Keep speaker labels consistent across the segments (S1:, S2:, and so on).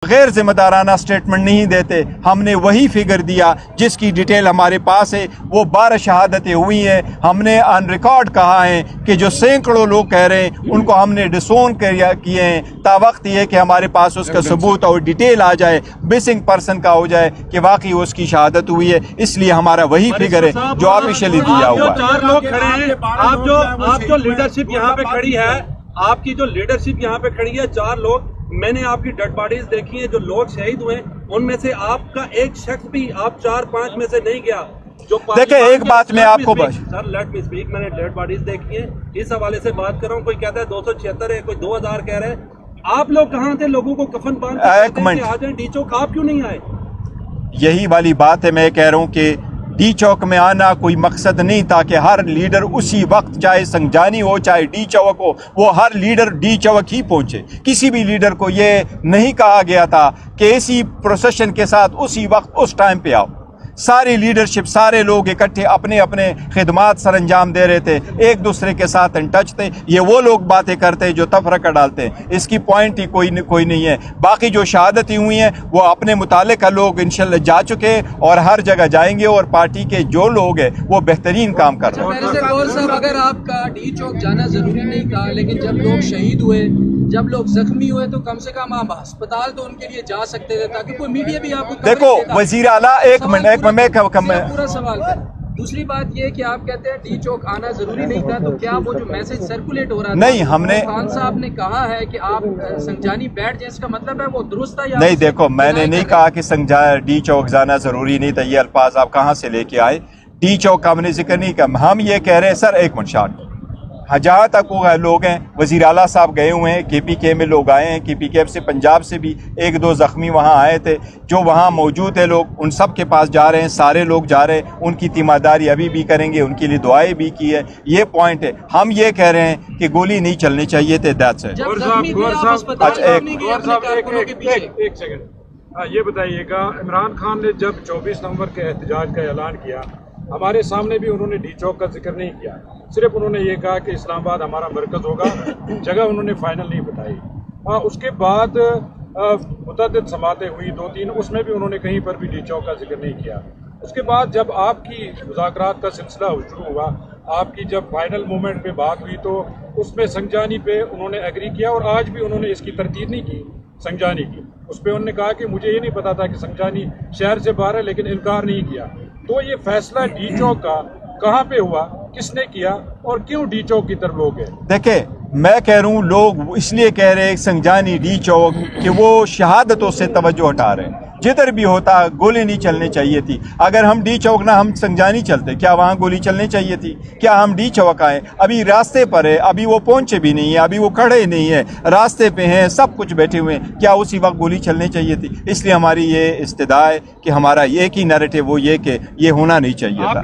S1: غیر ذمہ دارانہ سٹیٹمنٹ نہیں دیتے. ہم نے وہی فگر دیا جس کی ڈیٹیل ہمارے پاس ہے. وہ 12 شہادتیں ہوئی ہیں. ہم نے آن ریکارڈ کہا ہے کہ جو سینکڑوں لوگ کہہ رہے ہیں ان کو ہم نے ڈسون کیے ہیں. تا وقت یہ کہ ہمارے پاس اس کا ثبوت اور ڈیٹیل آ جائے, مسنگ پرسن کا ہو جائے کہ واقعی اس کی شہادت ہوئی ہے. اس لیے ہمارا وہی فگر ہے جو آفیشلی دیا ہوا ہے.
S2: چار لوگ کھڑے ہیں, آپ جو لیڈرشپ یہاں پہ کھڑی ہے, آپ کی جو لیڈرشپ یہاں پہ کھڑی ہے, 4 لوگ, میں نے آپ کی ڈیڈ باڈیز دیکھی ہیں جو لوگ شہید ہوئے, ان میں سے آپ کا ایک شخص بھی آپ 4-5 میں سے نہیں گیا.
S1: دیکھیں ایک بات میں آپ کو
S2: سر لیٹ می اسپیک, میں نے ڈیڈ باڈیز دیکھی ہیں, اس حوالے سے بات کر رہا ہوں. کوئی کہتا ہے 276 ہے, کوئی 2000 کہہ رہے ہیں. آپ لوگ کہاں تھے لوگوں کو کفن باندھ کے آ جائیں ڈی چوک, آپ کیوں نہیں آئے؟
S1: یہی والی بات ہے. میں کہہ رہا ہوں کہ ڈی چوک میں آنا کوئی مقصد نہیں تھا کہ ہر لیڈر اسی وقت, چاہے سنجانی ہو چاہے ڈی چوک ہو, وہ ہر لیڈر ڈی چوک ہی پہنچے. کسی بھی لیڈر کو یہ نہیں کہا گیا تھا کہ اسی پروسیشن کے ساتھ اسی وقت اس ٹائم پہ آؤ. ساری لیڈرشپ, سارے لوگ اکٹھے اپنے اپنے خدمات سر انجام دے رہے تھے, ایک دوسرے کے ساتھ ان ٹچ تھے. یہ وہ لوگ باتیں کرتے ہیں جو تفرقہ ڈالتے ہیں. اس کی پوائنٹ ہی کوئی نہیں ہے. باقی جو شہادتیں ہوئی ہیں وہ اپنے متعلقہ لوگ انشاءاللہ جا چکے اور ہر جگہ جائیں گے, اور پارٹی کے جو لوگ ہیں وہ بہترین کام کر رہے ہیں.
S3: اگر آپ کا ڈی چوک جانا ضروری نہیں تھا, لیکن جب لوگ شہید ہوئے, جب لوگ زخمی ہوئے, تو کم سے کم آپ ہسپتال تو ان کے لیے جا سکتے تھے تاکہ کوئی میڈیا بھی آپ کو
S1: دیکھو وزیر اعلیٰ, ایک منٹ میں
S3: پورا سوال کر. دوسری بات یہ کہ آپ کہتے ہیں ڈی چوک آنا ضروری نہیں تھا, تو کیا وہ جو میسج سرکولیٹ ہو رہا تھا
S1: نہیں, ہم نے
S3: خان صاحب نے کہا ہے کہ آپ سنجانی بیٹھ جائیں, اس کا مطلب ہے وہ درست تھا یا
S1: نہیں؟ دیکھو میں نے نہیں کہا کہ ڈی چوک جانا ضروری نہیں تھا. یہ الفاظ آپ کہاں سے لے کے آئے؟ ڈی چوک کا ہم نے ذکر نہیں کیا. ہم یہ کہہ رہے ہیں سر, ایک منٹ شاٹ, جہاں تک وہ لوگ ہیں, وزیر اعلیٰ صاحب گئے ہوئے ہیں, کے پی کے میں لوگ آئے ہیں, کے پی کے سے پنجاب سے بھی 1-2 زخمی وہاں آئے تھے. جو وہاں موجود ہیں لوگ, ان سب کے پاس جا رہے ہیں, سارے لوگ جا رہے ہیں. ان کی تیمارداری ابھی بھی کریں گے, ان کے لیے دعائیں بھی کی ہے. یہ پوائنٹ ہے. ہم یہ کہہ رہے ہیں کہ گولی نہیں چلنی چاہیے تھے. That's it.
S4: ایک سیکنڈ, یہ بتائیے گا, عمران خان نے جب 24 نومبر کے احتجاج کا اعلان کیا, ہمارے سامنے بھی انہوں نے ڈی چوک کا ذکر نہیں کیا. صرف انہوں نے یہ کہا کہ اسلام آباد ہمارا مرکز ہوگا. جگہ انہوں نے فائنل نہیں بتائی. اس کے بعد متعدد سماعتیں ہوئی 2-3, اس میں بھی انہوں نے کہیں پر بھی ڈی چوک کا ذکر نہیں کیا. اس کے بعد جب آپ کی مذاکرات کا سلسلہ شروع ہوا, آپ کی جب فائنل مومنٹ پہ بات ہوئی, تو اس میں سنجانی پہ انہوں نے ایگری کیا, اور آج بھی انہوں نے اس کی تردید نہیں کی سنجانی کی. اس پہ انہوں نے کہا کہ مجھے یہ نہیں پتا تھا کہ سنجانی شہر سے باہر ہے, لیکن انکار نہیں کیا. تو یہ فیصلہ ڈی چوک کا کہاں پہ ہوا, کس نے کیا, اور کیوں ڈی چوک کی طرف لوگ ہیں؟
S1: دیکھیں میں کہہ رہا ہوں, لوگ اس لیے کہہ رہے ہیں سنجانی ڈی چوک کہ وہ شہادتوں سے توجہ ہٹا رہے ہیں. جدھر بھی ہوتا گولی نہیں چلنی چاہیے تھی. اگر ہم ڈی چوک نہ ہم سنجانی چلتے, کیا وہاں گولی چلنی چاہیے تھی؟ کیا ہم ڈی چوک آئے؟ ابھی راستے پر ہے, ابھی وہ پہنچے بھی نہیں ہیں, ابھی وہ کھڑے نہیں ہیں, راستے پہ ہیں, سب کچھ بیٹھے ہوئے ہیں. کیا اسی وقت گولی چلنی چاہیے تھی؟ اس لیے ہماری یہ استدعا ہے کہ ہمارا ایک ہی نیریٹو وہ یہ کہ یہ ہونا نہیں چاہیے تھا.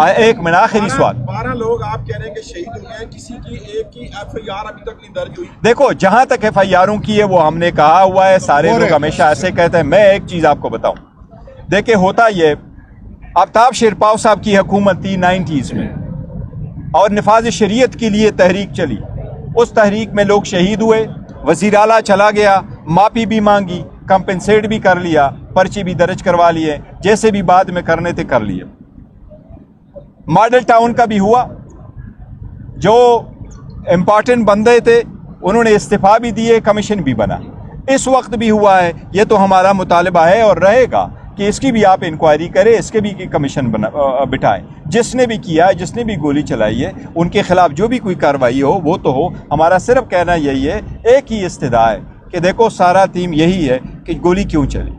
S1: ایک منٹ, آخری سوال.
S5: 12 لوگ آپ کہہ رہے ہیں کہ شہید ہوئے ہیں, کسی کی ایک کی ایف آئی آر ابھی تک نہیں درج ہوئی.
S1: دیکھو جہاں تک ایف آئی آروں کی ہے وہ ہم نے کہا ہوا ہے, سارے لوگ ہمیشہ ایسے کہتے ہیں. میں ایک چیز آپ کو بتاؤں, دیکھیں ہوتا یہ, آفتاب شیرپاؤ صاحب کی حکومت تھی 90s میں, اور نفاذ شریعت کے لیے تحریک چلی. اس تحریک میں لوگ شہید ہوئے, وزیر اعلیٰ چلا گیا, معافی بھی مانگی, کمپنسیٹ بھی کر لیا, پرچے بھی درج کروا لیے, جیسے بھی بعد میں کرنے تھے کر لیے. ماڈل ٹاؤن کا بھی ہوا, جو امپارٹنٹ بندے تھے انہوں نے استعفیٰ بھی دیے, کمیشن بھی بنا. اس وقت بھی ہوا ہے. یہ تو ہمارا مطالبہ ہے اور رہے گا کہ اس کی بھی آپ انکوائری کریں, اس کے بھی کمیشن بٹھائیں. جس نے بھی کیا ہے, جس نے بھی گولی چلائی ہے, ان کے خلاف جو بھی کوئی کارروائی ہو وہ تو ہو. ہمارا صرف کہنا یہی ہے, ایک ہی استدعا ہے کہ دیکھو سارا تیم یہی ہے کہ گولی کیوں چلی.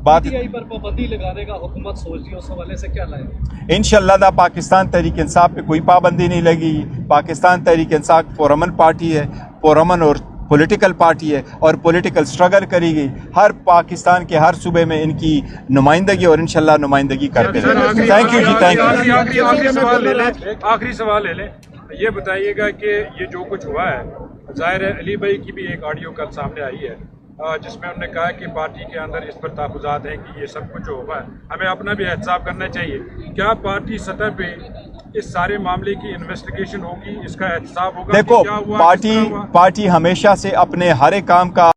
S1: بات
S2: پر پابندی لگانے کا حکومت سوچ رہی ہے, اس حوالے سے کیا لائے؟
S1: انشاءاللہ دا پاکستان تحریک انصاف پہ کوئی پابندی نہیں لگی. پاکستان تحریک انصاف پرامن پارٹی ہے, پرامن اور پولیٹیکل پارٹی ہے, اور پولیٹیکل سٹرگل کری گئی. ہر پاکستان کے ہر صوبے میں ان کی نمائندگی اور انشاءاللہ نمائندگی کرتے رہے. تھینک یو جی, تھینک یو.
S4: آخری سوال لے لیں. یہ بتائیے گا کہ یہ جو کچھ ہوا ہے, ظاہر ہے علی بھائی کی بھی ایک آڈیو کل سامنے آئی ہے جس میں انہوں نے کہا کہ پارٹی کے اندر اس پر تحفظات ہیں کہ یہ سب کچھ جو ہوا ہے ہمیں اپنا بھی احتساب کرنا چاہیے. کیا پارٹی سطح پہ اس سارے معاملے کی انویسٹیگیشن ہوگی، اس کا احتساب ہوگا.
S1: دیکھو
S4: کیا ہوا،
S1: پارٹی ہمیشہ سے اپنے ہر ایک کام کا